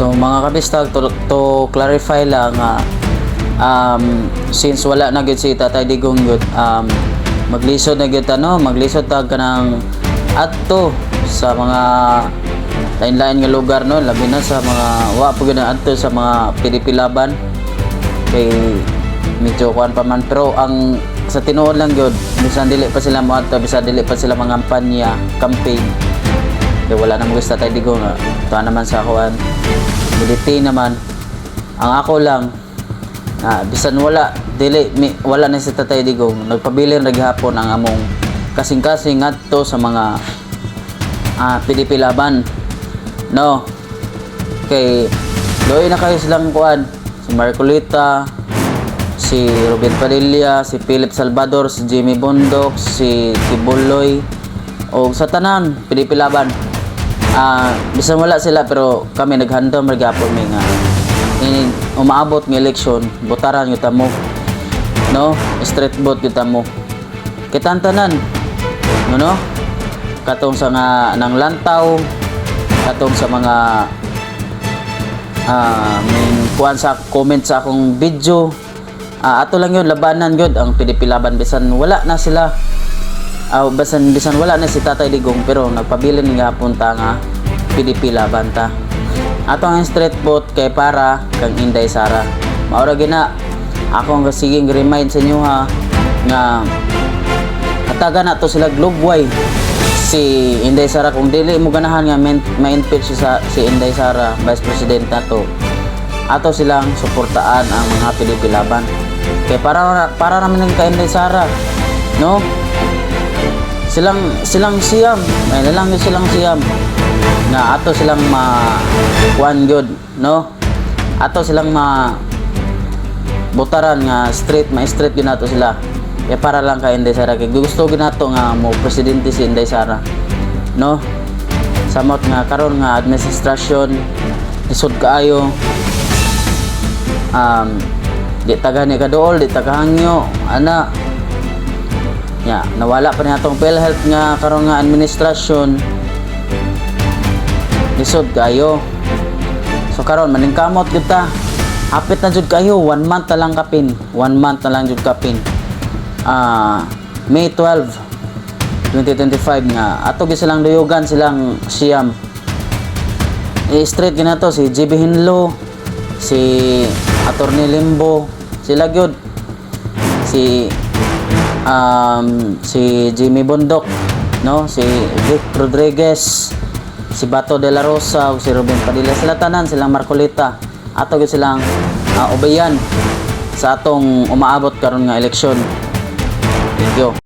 So mga kabistag, to clarify lang, since wala na gid si Tatay Digong gud, maglisod na gid maglisod tag kanang adto sa mga lain-lain nga lugar, no, labi na sa mga wa po gid adto sa mga pinipilaban kay medyo kuan pa man, pero ang sa tinuod lang gud, bisan dili pa sila mo adto, bisan dili pa sila mga kampanya campaign, kay wala na mo gusto Tatay Digong ito naman sa kuan militi naman. Ang ako lang, bisan wala na si Tatay Digong, nagpabilin naghapon ang among kasing-kasing ngadto sa mga PDP laban, no, kay doy na kayo silang kuan, si Marcolita, si Ruben Padilla, si Philip Salvador, si Jimmy Bondok, si Tibuloy, o sa tanan PDP laban. Bisan wala sila, pero kami naghandom magyapon mi nga umaabot ng eleksyon, botaran yuta mo, no, straight vote yuta mo kitantanan, no, katong sa nga nang lantaw, katong sa mga kuan sa comment sa akong video, ato lang yun labanan yun ang PDP laban, bisan wala na sila, bisan wala na si Tatay Digong, pero nagpabilin nga punta nga PDP laban ta. Ato ang straight vote kay para kang Inday Sara. Maura gina ako ang siging remind sa inyo nga hatagan na to sila globway si Inday Sara. Kung dili mo ganahan nga ma-impeach si Inday Sara, Vice President nato, ato silang suportaan ang mga PDP laban. Kay para naman kay Inday Sara, no? Silang siyam, may nalang silang siyam na ato silang kuan good, no? Ato silang botaran nga ma-straight yun nato sila. Kaya para lang kay Inday Sara, kay gusto ginato nga mo presidente si Inday Sara, no? Samot nga karon nga administrasyon isod kaayo, di tagani kaduol, di tagahangyo ana nya, nawala pa niya atong PhilHealth nga karon nga administrasyon lisod kayo. So karon maningkamot gyud ta, hapit na jud kayo, 1 month na lang kapin, 1 month na lang jud kapin. May 12 2025 nga ato gyud silang duyugan, silang siyam straight gina to, si JB Hinlo, si Attorney Limbo, sila gyud, si Jimmy Bondok, no, si Vic Rodriguez, si Bato de la Rosa, si Ruben Padilla, sila tanan, silang Marcolita, ato gyud silang ubayan sa atong umaabot karon nga eleksyon. Thank you.